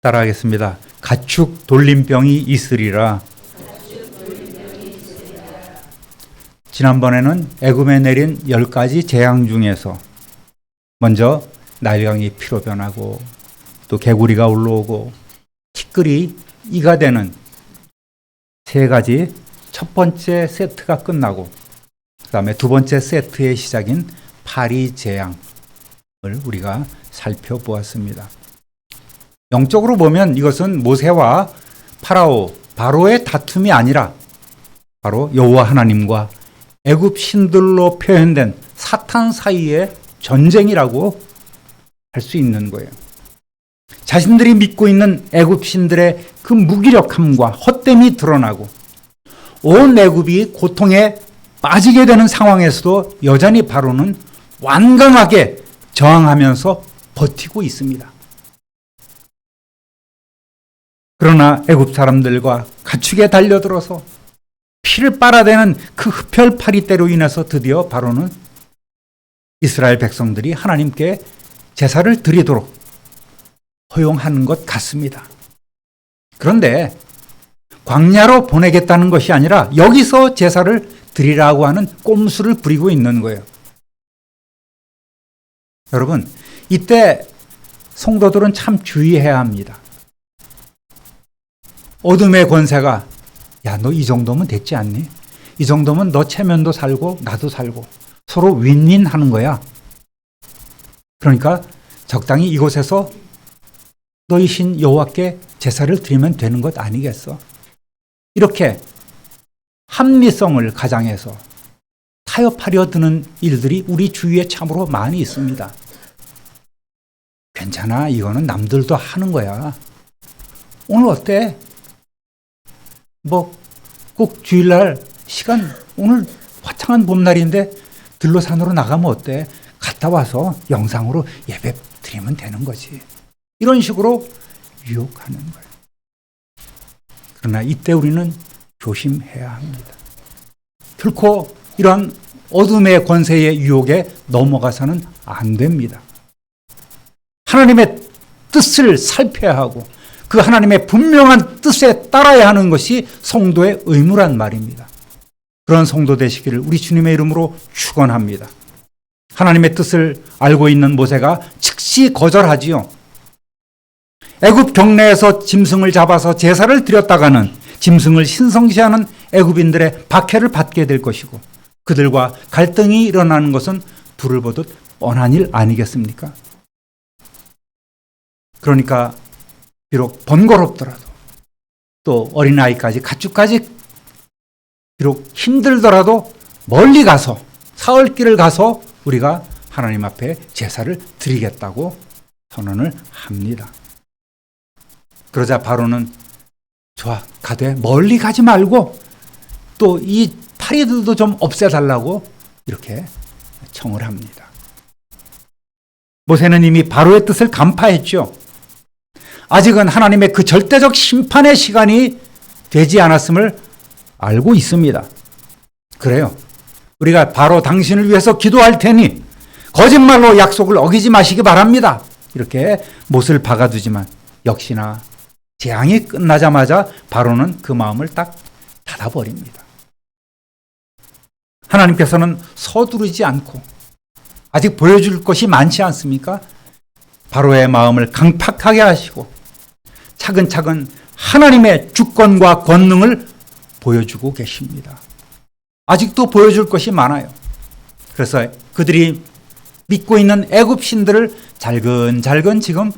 따라하겠습니다. 가축 돌림병이 있으리라. 지난번에는 애굽에 내린 10가지 재앙 중에서 먼저 나일강이 피로 변하고 또 개구리가 올라오고 티끌이 이가 되는 3가지 첫 번째 세트가 끝나고 그 다음에 두 번째 세트의 시작인 파리 재앙을 우리가 살펴보았습니다. 영적으로 보면 이것은 모세와 바로의 다툼이 아니라 바로 여호와 하나님과 애굽 신들로 표현된 사탄 사이의 전쟁이라고 할 수 있는 거예요. 자신들이 믿고 있는 애굽 신들의 그 무기력함과 헛됨이 드러나고 온 애굽이 고통에 빠지게 되는 상황에서도 여전히 바로는 완강하게 저항하면서 버티고 있습니다. 그러나 애굽 사람들과 가축에 달려들어서 피를 빨아대는 그 흡혈파리떼로 인해서 드디어 바로는 이스라엘 백성들이 하나님께 제사를 드리도록 허용하는 것 같습니다. 그런데 광야로 보내겠다는 것이 아니라 여기서 제사를 드리라고 하는 꼼수를 부리고 있는 거예요. 여러분, 이때 성도들은 참 주의해야 합니다. 어둠의 권세가 야, 너 이 정도면 됐지 않니? 이 정도면 너 체면도 살고 나도 살고 서로 윈윈하는 거야. 그러니까 적당히 이곳에서 너희 신 여호와께 제사를 드리면 되는 것 아니겠어? 이렇게 합리성을 가장해서 타협하려 드는 일들이 우리 주위에 참으로 많이 있습니다. 괜찮아, 이거는 남들도 하는 거야. 오늘 어때? 꼭 주일날 시간, 오늘 화창한 봄날인데 들로산으로 나가면 어때? 갔다 와서 영상으로 예배 드리면 되는 거지. 이런 식으로 유혹하는 거예요. 그러나 이때 우리는 조심해야 합니다. 결코 이런 어둠의 권세의 유혹에 넘어가서는 안 됩니다. 하나님의 뜻을 살펴야 하고 그 하나님의 분명한 뜻에 따라야 하는 것이 성도의 의무란 말입니다. 그런 성도 되시기를 우리 주님의 이름으로 축원합니다. 하나님의 뜻을 알고 있는 모세가 즉시 거절하지요. 애굽 경내에서 짐승을 잡아서 제사를 드렸다가는 짐승을 신성시하는 애굽인들의 박해를 받게 될 것이고 그들과 갈등이 일어나는 것은 불을 보듯 뻔한 일 아니겠습니까? 그러니까 비록 번거롭더라도 또 어린아이까지 가축까지 비록 힘들더라도 멀리 가서 사흘길을 가서 우리가 하나님 앞에 제사를 드리겠다고 선언을 합니다. 그러자 바로는 좋아, 가되 멀리 가지 말고 또 이 파리들도 좀 없애달라고 이렇게 청을 합니다. 모세는 이미 바로의 뜻을 간파했죠. 아직은 하나님의 그 절대적 심판의 시간이 되지 않았음을 알고 있습니다. 그래요. 우리가 바로 당신을 위해서 기도할 테니 거짓말로 약속을 어기지 마시기 바랍니다. 이렇게 못을 박아두지만 역시나 재앙이 끝나자마자 바로는 그 마음을 딱 닫아버립니다. 하나님께서는 서두르지 않고 아직 보여줄 것이 많지 않습니까? 바로의 마음을 강팍하게 하시고 차근차근 하나님의 주권과 권능을 보여주고 계십니다. 아직도 보여줄 것이 많아요. 그래서 그들이 믿고 있는 애굽 신들을 잘근잘근 지금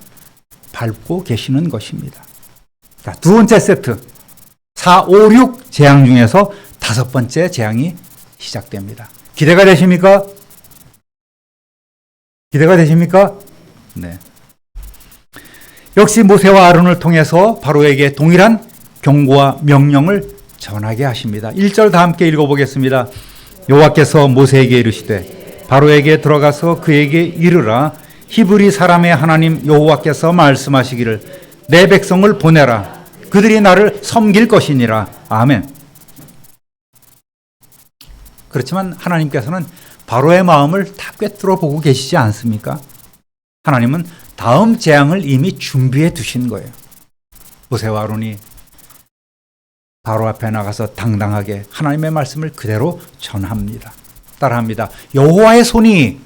밟고 계시는 것입니다. 자, 두 번째 세트 4, 5, 6 재앙 중에서 5번째 재앙이 시작됩니다. 기대가 되십니까? 기대가 되십니까? 네. 역시 모세와 아론을 통해서 바로에게 동일한 경고와 명령을 전하게 하십니다. 1절 다 함께 읽어보겠습니다. 여호와께서 모세에게 이르시되 바로에게 들어가서 그에게 이르라. 히브리 사람의 하나님 여호와께서 말씀하시기를 내 백성을 보내라. 그들이 나를 섬길 것이니라. 아멘. 그렇지만 하나님께서는 바로의 마음을 다 꿰뚫어 보고 계시지 않습니까? 하나님은 다음 재앙을 이미 준비해 두신 거예요. 모세와 아론이 바로 앞에 나가서 당당하게 하나님의 말씀을 그대로 전합니다. 따라합니다. 여호와의 손이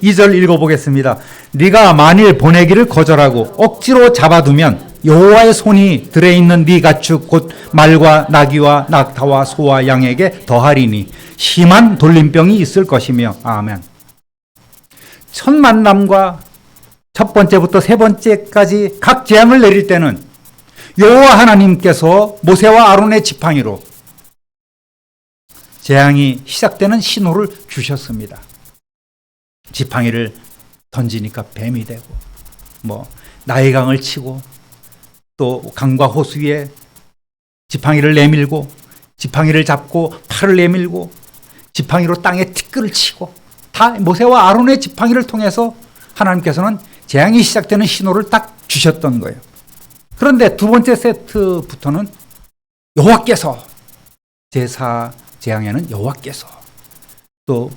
2절 읽어보겠습니다. 네가 만일 보내기를 거절하고 억지로 잡아두면 여호와의 손이 들에 있는 네 가축 곧 말과 나귀와 낙타와 소와 양에게 더하리니 심한 돌림병이 있을 것이며. 아멘. 첫 만남과 첫 번째부터 세 번째까지 각 재앙을 내릴 때는 여호와 하나님께서 모세와 아론의 지팡이로 재앙이 시작되는 신호를 주셨습니다. 지팡이를 던지니까 뱀이 되고 나일 강을 치고 또 강과 호수 위에 지팡이를 내밀고 지팡이를 잡고 팔을 내밀고 지팡이로 땅에 티끌을 치고 다 모세와 아론의 지팡이를 통해서 하나님께서는 재앙이 시작되는 신호를 딱 주셨던 거예요. 그런데 두 번째 세트부터는 여호와께서 제4 재앙에는 여호와께서 또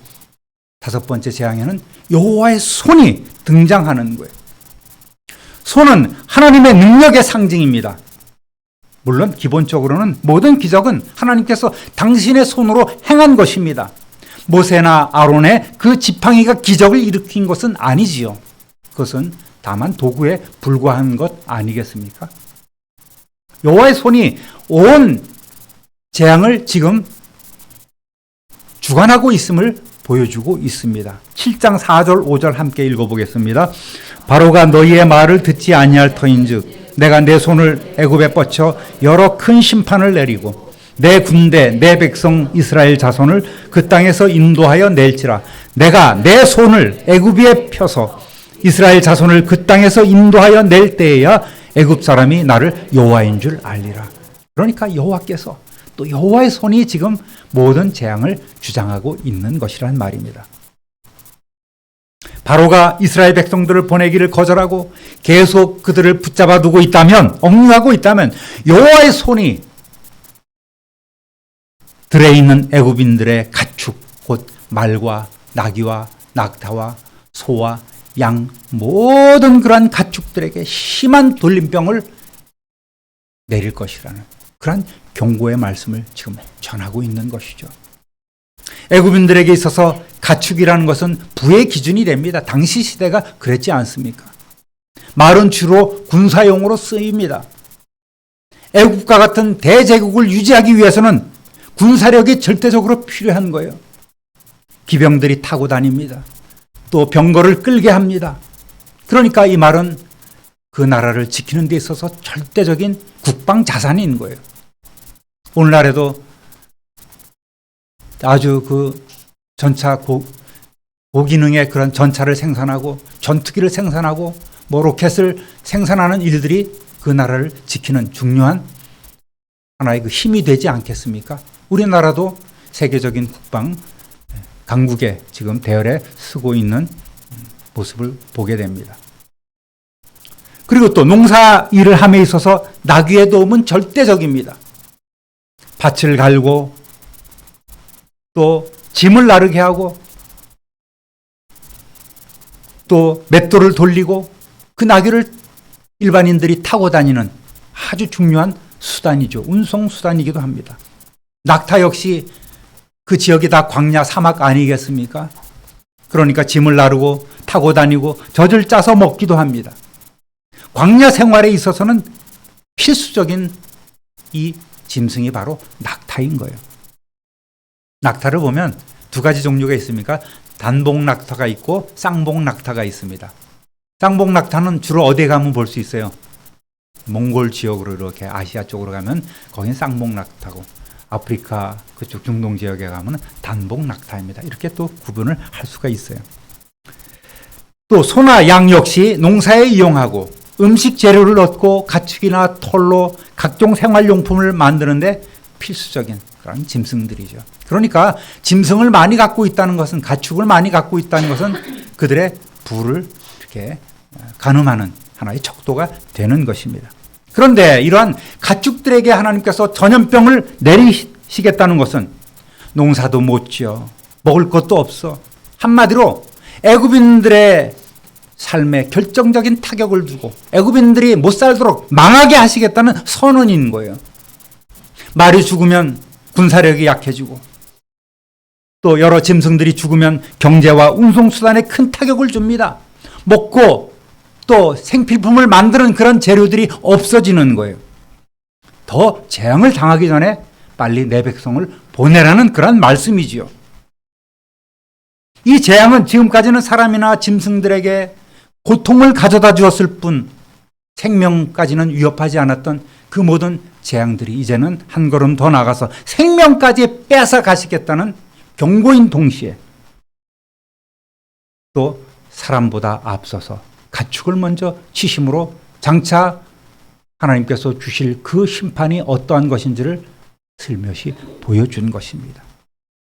다섯 번째 재앙에는 여호와의 손이 등장하는 거예요. 손은 하나님의 능력의 상징입니다. 물론 기본적으로는 모든 기적은 하나님께서 당신의 손으로 행한 것입니다. 모세나 아론의 그 지팡이가 기적을 일으킨 것은 아니지요. 그것은 다만 도구에 불과한 것 아니겠습니까? 여호와의 손이 온 재앙을 지금 주관하고 있음을 보여주고 있습니다. 7장 4절 5절 함께 읽어보겠습니다. 바로가 너희의 말을 듣지 아니할 터인즉 내가 내 손을 애굽에 뻗쳐 여러 큰 심판을 내리고 내 군대 내 백성 이스라엘 자손을 그 땅에서 인도하여 낼지라. 내가 내 손을 애굽 위에 펴서 이스라엘 자손을 그 땅에서 인도하여 낼 때에야 애굽 사람이 나를 여호와인 줄 알리라. 그러니까 여호와께서 또 여호와의 손이 지금 모든 재앙을 주장하고 있는 것이란 말입니다. 바로가 이스라엘 백성들을 보내기를 거절하고 계속 그들을 붙잡아 두고 있다면, 억류하고 있다면 여호와의 손이 들에 있는 애굽인들의 가축 곧 말과 나귀와 낙타와 소와 양 모든 그러한 가축들에게 심한 돌림병을 내릴 것이라는 그러한 경고의 말씀을 지금 전하고 있는 것이죠. 애굽인들에게 있어서 가축이라는 것은 부의 기준이 됩니다. 당시 시대가 그랬지 않습니까? 말은 주로 군사용으로 쓰입니다. 애굽과 같은 대제국을 유지하기 위해서는 군사력이 절대적으로 필요한 거예요. 기병들이 타고 다닙니다. 또 병거를 끌게 합니다. 그러니까 이 말은 그 나라를 지키는 데 있어서 절대적인 국방 자산인 거예요. 오늘날에도 아주 그 전차 고기능의 그런 전차를 생산하고 전투기를 생산하고 로켓을 생산하는 일들이 그 나라를 지키는 중요한 하나의 그 힘이 되지 않겠습니까? 우리나라도 세계적인 국방 강국에 지금 대열에 서고 있는 모습을 보게 됩니다. 그리고 또 농사 일을 함에 있어서 나귀의 도움은 절대적입니다. 밭을 갈고 또 짐을 나르게 하고 또 맷돌을 돌리고 그 나귀를 일반인들이 타고 다니는 아주 중요한 수단이죠. 운송 수단이기도 합니다. 낙타 역시 그 지역이 다 광야 사막 아니겠습니까? 그러니까 짐을 나르고 타고 다니고 젖을 짜서 먹기도 합니다. 광야 생활에 있어서는 필수적인 이 짐승이 바로 낙타인 거예요. 낙타를 보면 두 가지 종류가 있습니까? 단복 낙타가 있고 쌍복 낙타가 있습니다. 쌍복 낙타는 주로 어디에 가면 볼 수 있어요? 몽골 지역으로 이렇게 아시아 쪽으로 가면 거기는 쌍복 낙타고 아프리카 그쪽 중동 지역에 가면 단복 낙타입니다. 이렇게 또 구분을 할 수가 있어요. 또 소나 양 역시 농사에 이용하고 음식 재료를 얻고 가축이나 털로 각종 생활용품을 만드는데 필수적인 그런 짐승들이죠. 그러니까 짐승을 많이 갖고 있다는 것은, 가축을 많이 갖고 있다는 것은 그들의 부를 이렇게 가늠하는 하나의 척도가 되는 것입니다. 그런데 이러한 가축들에게 하나님께서 전염병을 내리시겠다는 것은 농사도 못 지어, 먹을 것도 없어. 한마디로 애굽인들의 삶에 결정적인 타격을 주고 애굽인들이 못 살도록 망하게 하시겠다는 선언인 거예요. 말이 죽으면 군사력이 약해지고 또 여러 짐승들이 죽으면 경제와 운송수단에 큰 타격을 줍니다. 먹고 또 생필품을 만드는 그런 재료들이 없어지는 거예요. 더 재앙을 당하기 전에 빨리 내 백성을 보내라는 그런 말씀이지요. 이 재앙은 지금까지는 사람이나 짐승들에게 고통을 가져다 주었을 뿐 생명까지는 위협하지 않았던 그 모든 재앙들이 이제는 한 걸음 더 나가서 생명까지 뺏어 가시겠다는 경고인 동시에 또 사람보다 앞서서 가축을 먼저 치심으로 장차 하나님께서 주실 그 심판이 어떠한 것인지를 슬며시 보여준 것입니다.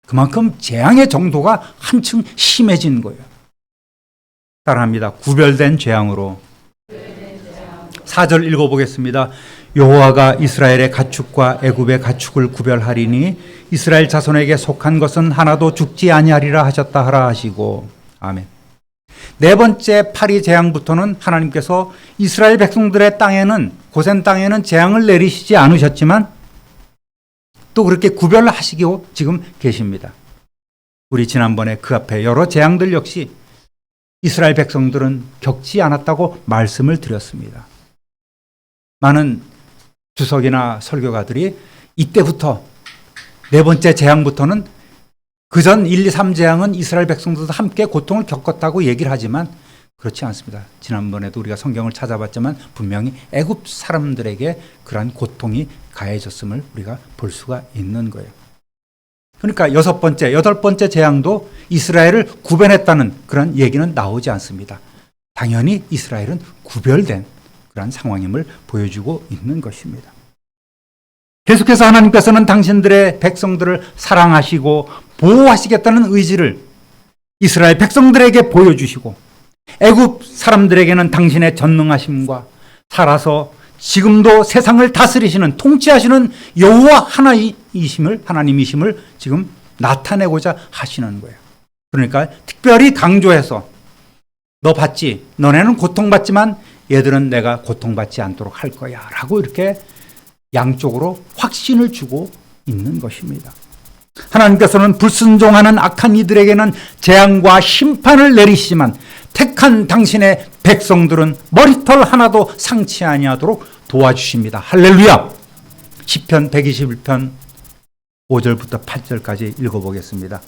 그만큼 재앙의 정도가 한층 심해진 거예요. 따라합니다. 구별된 재앙으로. 4절 읽어보겠습니다. 여호와가 이스라엘의 가축과 애굽의 가축을 구별하리니 이스라엘 자손에게 속한 것은 하나도 죽지 아니하리라 하셨다 하라 하시고. 아멘. 네 번째 파리 재앙부터는 하나님께서 이스라엘 백성들의 땅에는, 고센 땅에는 재앙을 내리시지 않으셨지만 또 그렇게 구별하시고 지금 계십니다. 우리 지난번에 그 앞에 여러 재앙들 역시 이스라엘 백성들은 겪지 않았다고 말씀을 드렸습니다. 많은 주석이나 설교가들이 이때부터 네 번째 재앙부터는 그전 1, 2, 3 재앙은 이스라엘 백성들도 함께 고통을 겪었다고 얘기를 하지만 그렇지 않습니다. 지난번에도 우리가 성경을 찾아봤지만 분명히 애굽 사람들에게 그러한 고통이 가해졌음을 우리가 볼 수가 있는 거예요. 그러니까 여섯 번째, 여덟 번째 재앙도 이스라엘을 구별했다는 그런 얘기는 나오지 않습니다. 당연히 이스라엘은 구별된 그런 상황임을 보여주고 있는 것입니다. 계속해서 하나님께서는 당신들의 백성들을 사랑하시고 보호하시겠다는 의지를 이스라엘 백성들에게 보여주시고 애굽 사람들에게는 당신의 전능하심과 살아서 지금도 세상을 다스리시는 통치하시는 여호와 하나님이심을 지금 나타내고자 하시는 거예요. 그러니까 특별히 강조해서 너 봤지? 너네는 고통받지만 얘들은 내가 고통받지 않도록 할 거야 라고 이렇게 양쪽으로 확신을 주고 있는 것입니다. 하나님께서는 불순종하는 악한 이들에게는 재앙과 심판을 내리시지만 택한 당신의 백성들은 머리털 하나도 상치 아니하도록 도와주십니다. 할렐루야. 시편 121편 5절부터 8절까지 읽어보겠습니다.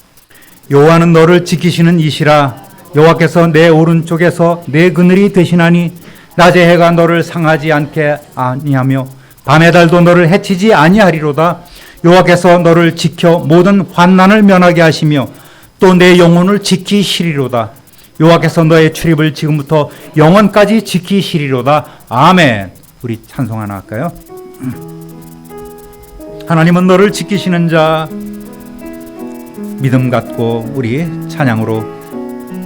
여호와는 너를 지키시는 이시라. 여호와께서 내 오른쪽에서 내 그늘이 되시나니 낮의 해가 너를 상하지 않게 아니하며 밤의 달도 너를 해치지 아니하리로다. 여호와께서 너를 지켜 모든 환난을 면하게 하시며 또 내 영혼을 지키시리로다. 여호와께서 너의 출입을 지금부터 영원까지 지키시리로다. 아멘. 우리 찬송 하나 할까요? 하나님은 너를 지키시는 자. 믿음 갖고 우리 찬양으로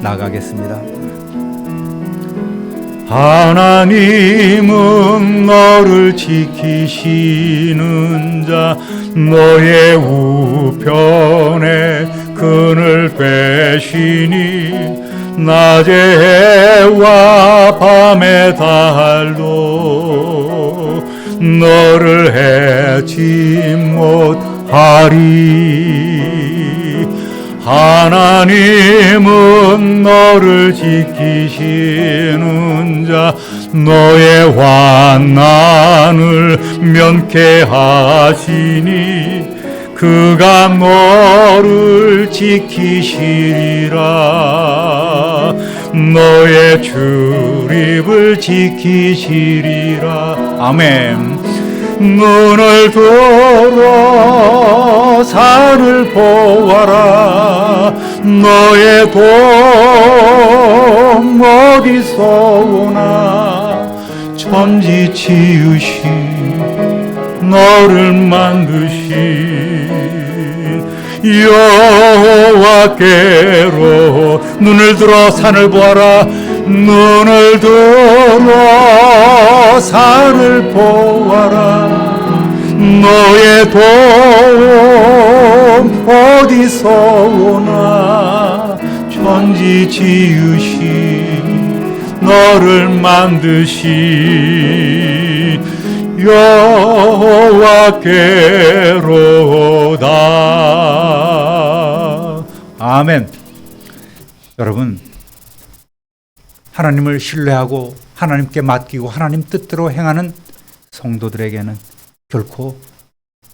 나가겠습니다. 하나님은 너를 지키시는 자. 너의 우편에 그늘 빼시니 낮의 해와 밤의 달도 너를 해치 못하리. 하나님은 너를 지키시는 자. 너의 환난을 면케하시니 그가 너를 지키시리라. 너의 출입을 지키시리라. 아멘. 눈을 들어 산을 보아라. 너의 도움 어디서 오나. 천지 지으신 너를 만드신 여호와께로 눈을 들어 산을 보아라. 눈을 들어 산을 보아라. 너의 도움 어디서 오나. 천지 지으신 너를 만드신 여호와께로다. 아멘. 여러분, 하나님을 신뢰하고 하나님께 맡기고 하나님 뜻대로 행하는 성도들에게는 결코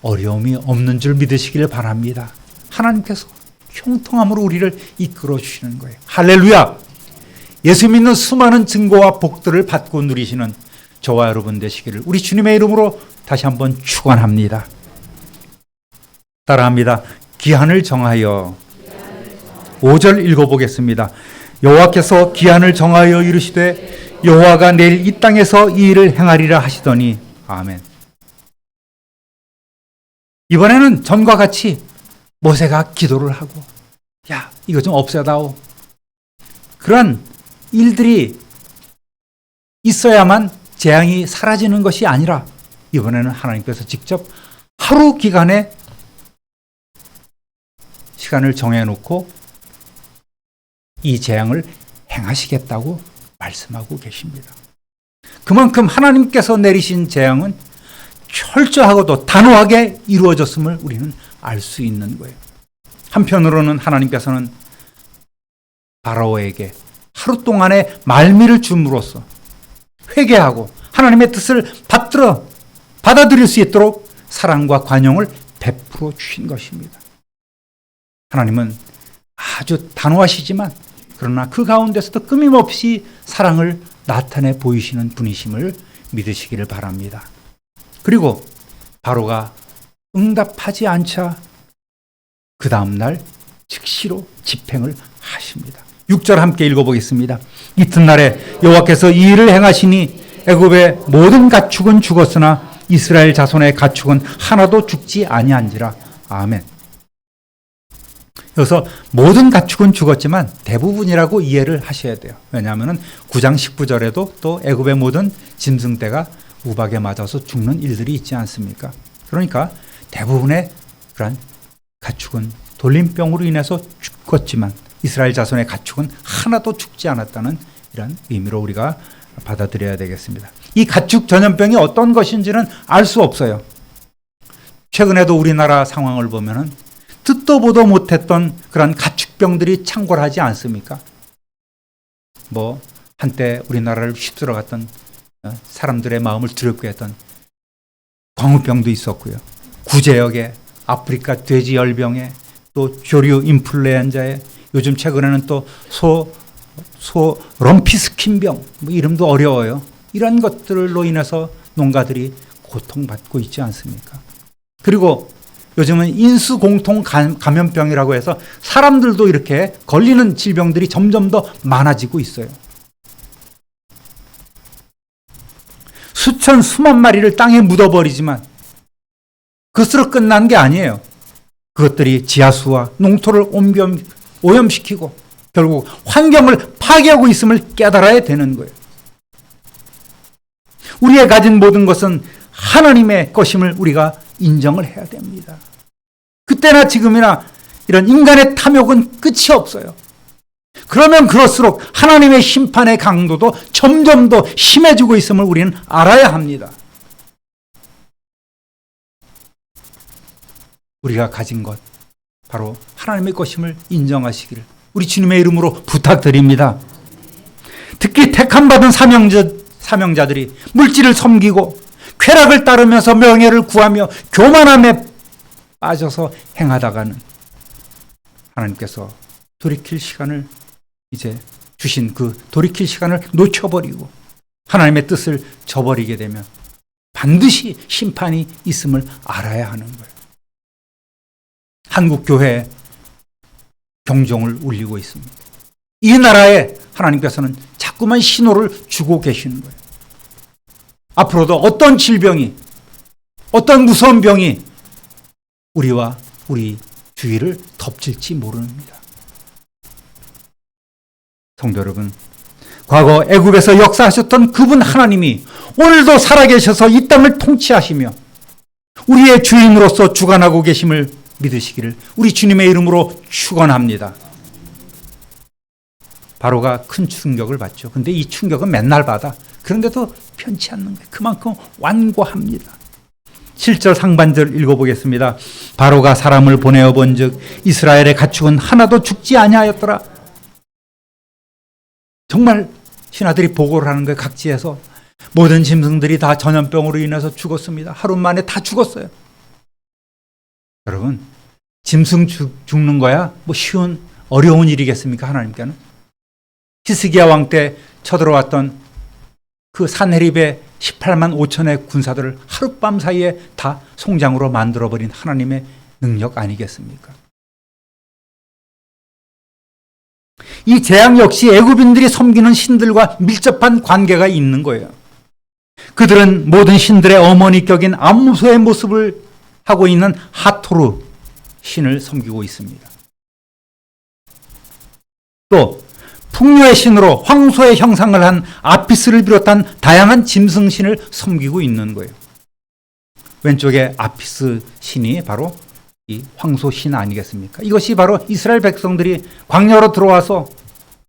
어려움이 없는 줄 믿으시길 바랍니다. 하나님께서 형통함으로 우리를 이끌어 주시는 거예요. 할렐루야! 예수 믿는 수많은 증거와 복들을 받고 누리시는 저와 여러분 되시기를 우리 주님의 이름으로 다시 한번 축원합니다. 따라합니다. 기한을 정하여 5절 읽어보겠습니다. 여호와께서 기한을 정하여 이르시되 여호와가 내일 이 땅에서 이 일을 행하리라 하시더니 아멘. 이번에는 전과 같이 모세가 기도를 하고 야 이거 좀 없애다오. 그런 일들이 있어야만 재앙이 사라지는 것이 아니라 이번에는 하나님께서 직접 하루 기간에 시간을 정해놓고 이 재앙을 행하시겠다고 말씀하고 계십니다. 그만큼 하나님께서 내리신 재앙은 철저하고도 단호하게 이루어졌음을 우리는 알 수 있는 거예요. 한편으로는 하나님께서는 바라오에게 하루 동안의 말미를 줌으로써 회개하고 하나님의 뜻을 받아들일 수 있도록 사랑과 관용을 베풀어 주신 것입니다. 하나님은 아주 단호하시지만 그러나 그 가운데서도 끊임없이 사랑을 나타내 보이시는 분이심을 믿으시기를 바랍니다. 그리고 바로가 응답하지 않자 그 다음날 즉시로 집행을 하십니다. 6절 함께 읽어보겠습니다. 이튿날에 여호와께서 이 일을 행하시니 애굽의 모든 가축은 죽었으나 이스라엘 자손의 가축은 하나도 죽지 아니한지라. 아멘. 여기서 모든 가축은 죽었지만 대부분이라고 이해를 하셔야 돼요. 왜냐하면 9장 19절에도 또 애굽의 모든 짐승떼가 우박에 맞아서 죽는 일들이 있지 않습니까? 그러니까 대부분의 그런 가축은 돌림병으로 인해서 죽었지만 이스라엘 자손의 가축은 하나도 죽지 않았다는 이런 의미로 우리가 받아들여야 되겠습니다. 이 가축 전염병이 어떤 것인지는 알 수 없어요. 최근에도 우리나라 상황을 보면은 듣도 보도 못했던 그런 가축병들이 창궐하지 않습니까? 뭐 한때 우리나라를 휩쓸어갔던 사람들의 마음을 두렵게 했던 광우병도 있었고요. 구제역에 아프리카 돼지열병에 또 조류 인플루엔자에 요즘 최근에는 또 소 럼피스킨병 뭐 이름도 어려워요. 이런 것들로 인해서 농가들이 고통받고 있지 않습니까? 그리고 요즘은 인수공통 감염병이라고 해서 사람들도 이렇게 걸리는 질병들이 점점 더 많아지고 있어요. 수천 수만 마리를 땅에 묻어버리지만 그것으로 끝난 게 아니에요. 그것들이 지하수와 농토를 오염시키고 결국 환경을 파괴하고 있음을 깨달아야 되는 거예요. 우리의 가진 모든 것은 하나님의 것임을 우리가 인정을 해야 됩니다. 그때나 지금이나 이런 인간의 탐욕은 끝이 없어요. 그러면 그럴수록 하나님의 심판의 강도도 점점 더 심해지고 있음을 우리는 알아야 합니다. 우리가 가진 것 바로 하나님의 것임을 인정하시기를 우리 주님의 이름으로 부탁드립니다. 특히 택함받은 사명자들이 물질을 섬기고 쾌락을 따르면서 명예를 구하며 교만함에 빠져서 행하다가는 하나님께서 돌이킬 시간을 이제 주신 그 돌이킬 시간을 놓쳐버리고 하나님의 뜻을 저버리게 되면 반드시 심판이 있음을 알아야 하는 거예요. 한국교회에 경종을 울리고 있습니다. 이 나라에 하나님께서는 자꾸만 신호를 주고 계시는 거예요. 앞으로도 어떤 질병이, 어떤 무서운 병이 우리와 우리 주위를 덮칠지 모릅니다. 성도 여러분, 과거 애굽에서 역사하셨던 그분 하나님이 오늘도 살아계셔서 이 땅을 통치하시며 우리의 주인으로서 주관하고 계심을 믿으시기를 우리 주님의 이름으로 축원합니다. 바로가 큰 충격을 받죠. 근데 이 충격은 맨날 받아. 그런데도 편치 않는 거예요. 그만큼 완고합니다. 7절 상반절 읽어보겠습니다. 바로가 사람을 보내어 본즉 이스라엘의 가축은 하나도 죽지 아니하였더라. 정말 신하들이 보고를 하는 거예요. 각지에서 모든 짐승들이 다 전염병으로 인해서 죽었습니다. 하루 만에 다 죽었어요. 여러분, 짐승 죽는 거야 뭐 쉬운 어려운 일이겠습니까? 하나님께는. 히스기야 왕 때 쳐들어왔던 그 산헤립의 18만 5천의 군사들을 하룻밤 사이에 다 송장으로 만들어버린 하나님의 능력 아니겠습니까? 이 재앙 역시 애굽인들이 섬기는 신들과 밀접한 관계가 있는 거예요. 그들은 모든 신들의 어머니 격인 암무소의 모습을 하고 있는 하토르 신을 섬기고 있습니다. 또 풍요의 신으로 황소의 형상을 한 아피스를 비롯한 다양한 짐승신을 섬기고 있는 거예요. 왼쪽에 아피스 신이 바로 이 황소 신 아니겠습니까? 이것이 바로 이스라엘 백성들이 광야로 들어와서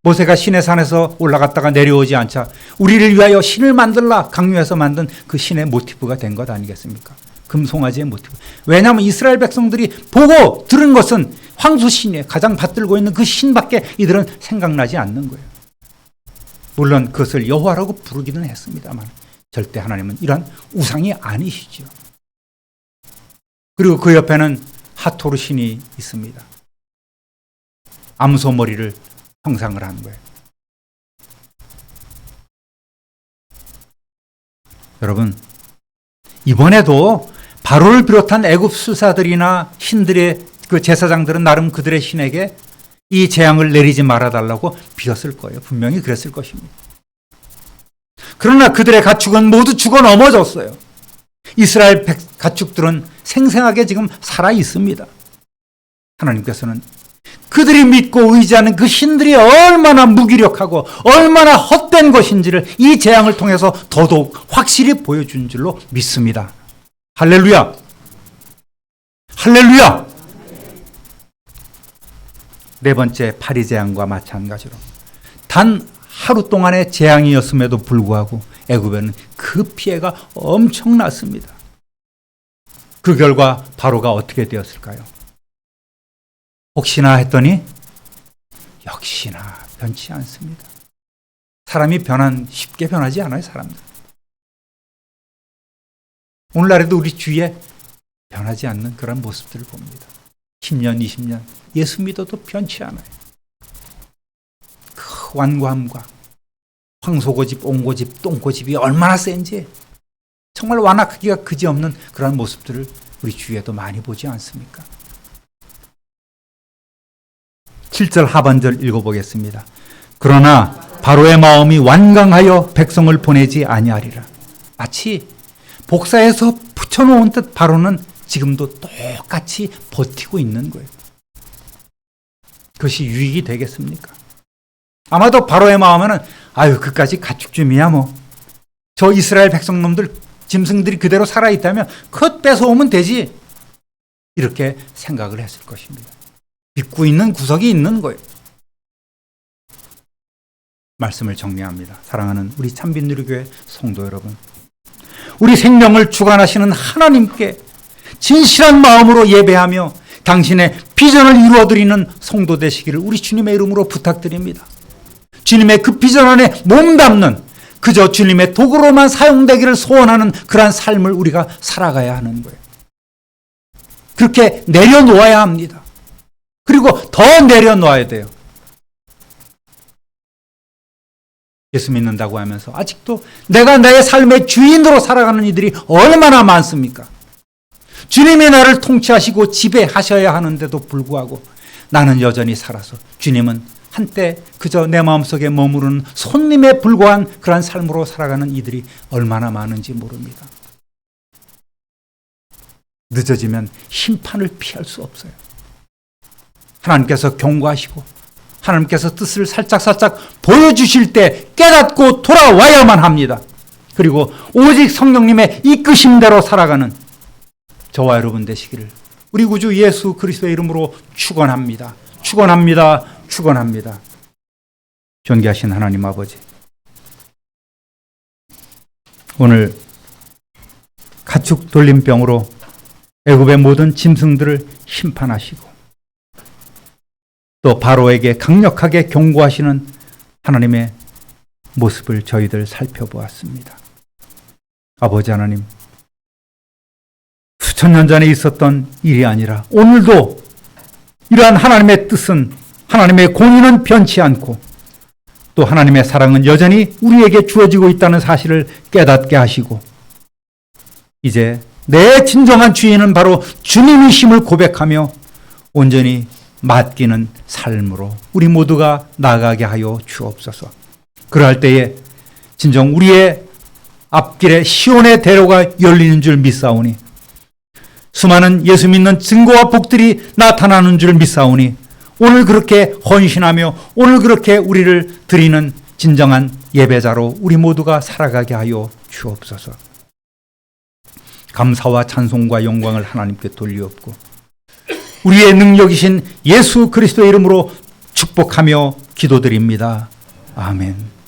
모세가 시내산에서 올라갔다가 내려오지 않자 우리를 위하여 신을 만들라 강요해서 만든 그 신의 모티브가 된 것 아니겠습니까? 금송아지의 모티브. 왜냐하면 이스라엘 백성들이 보고 들은 것은 황소신이에요. 가장 받들고 있는 그 신밖에 이들은 생각나지 않는 거예요. 물론 그것을 여호와라고 부르기는 했습니다만 절대 하나님은 이러한 우상이 아니시죠. 그리고 그 옆에는 하토르 신이 있습니다. 암소 머리를 형상을 한 거예요. 여러분, 이번에도 바로를 비롯한 애굽 수사들이나 신들의 그 제사장들은 나름 그들의 신에게 이 재앙을 내리지 말아달라고 빌었을 거예요. 분명히 그랬을 것입니다. 그러나 그들의 가축은 모두 죽어 넘어졌어요. 이스라엘 가축들은 생생하게 지금 살아 있습니다. 하나님께서는 그들이 믿고 의지하는 그 신들이 얼마나 무기력하고 얼마나 헛된 것인지를 이 재앙을 통해서 더더욱 확실히 보여준 줄로 믿습니다. 할렐루야! 할렐루야! 네 번째 파리 재앙과 마찬가지로 단 하루 동안의 재앙이었음에도 불구하고 애굽에는 그 피해가 엄청났습니다. 그 결과 바로가 어떻게 되었을까요? 혹시나 했더니 역시나 변치 않습니다. 사람이 쉽게 변하지 않아요, 사람들. 오늘날에도 우리 주위에 변하지 않는 그런 모습들을 봅니다. 10년, 20년 예수 믿어도 변치 않아요. 그 완고함과 황소고집, 옹고집, 똥고집이 얼마나 센지 정말 완악하기가 그지없는 그런 모습들을 우리 주위에도 많이 보지 않습니까? 7절 하반절 읽어보겠습니다. 그러나 바로의 마음이 완강하여 백성을 보내지 아니하리라. 마치 복사해서 붙여놓은 듯 바로는 지금도 똑같이 버티고 있는 거예요. 그것이 유익이 되겠습니까? 아마도 바로의 마음에는 그까지 가축쯤이야 뭐. 저 이스라엘 백성놈들 짐승들이 그대로 살아있다면 그것 뺏어오면 되지. 이렇게 생각을 했을 것입니다. 믿고 있는 구석이 있는 거예요. 말씀을 정리합니다. 사랑하는 우리 참빛누리교회 성도 여러분, 우리 생명을 주관하시는 하나님께 진실한 마음으로 예배하며 당신의 비전을 이루어드리는 성도 되시기를 우리 주님의 이름으로 부탁드립니다. 주님의 그 비전 안에 몸담는 그저 주님의 도구로만 사용되기를 소원하는 그러한 삶을 우리가 살아가야 하는 거예요. 그렇게 내려놓아야 합니다. 그리고 더 내려놓아야 돼요. 예수 믿는다고 하면서 아직도 내가 나의 삶의 주인으로 살아가는 이들이 얼마나 많습니까? 주님이 나를 통치하시고 지배하셔야 하는데도 불구하고 나는 여전히 살아서 주님은 한때 그저 내 마음속에 머무르는 손님에 불과한 그러한 삶으로 살아가는 이들이 얼마나 많은지 모릅니다. 늦어지면 심판을 피할 수 없어요. 하나님께서 경고하시고 하나님께서 뜻을 살짝 보여주실 때 깨닫고 돌아와야만 합니다. 그리고 오직 성령님의 이끄심대로 살아가는 저와 여러분 되시기를 우리 구주 예수 그리스도의 이름으로 축원합니다. 축원합니다. 축원합니다. 존귀하신 하나님 아버지, 오늘 가축 돌림병으로 애굽의 모든 짐승들을 심판하시고 또 바로에게 강력하게 경고하시는 하나님의 모습을 저희들 살펴보았습니다. 아버지 하나님, 수천 년 전에 있었던 일이 아니라 오늘도 이러한 하나님의 뜻은, 하나님의 공의는 변치 않고 또 하나님의 사랑은 여전히 우리에게 주어지고 있다는 사실을 깨닫게 하시고, 이제 내 진정한 주인은 바로 주님이심을 고백하며 온전히 맡기는 삶으로 우리 모두가 나아가게 하여 주옵소서. 그러할 때에 진정 우리의 앞길에 시온의 대로가 열리는 줄 믿사오니, 수많은 예수 믿는 증거와 복들이 나타나는 줄 믿사오니, 오늘 그렇게 헌신하며 오늘 그렇게 우리를 드리는 진정한 예배자로 우리 모두가 살아가게 하여 주옵소서. 감사와 찬송과 영광을 하나님께 돌리옵고 우리의 능력이신 예수 그리스도의 이름으로 축복하며 기도드립니다. 아멘.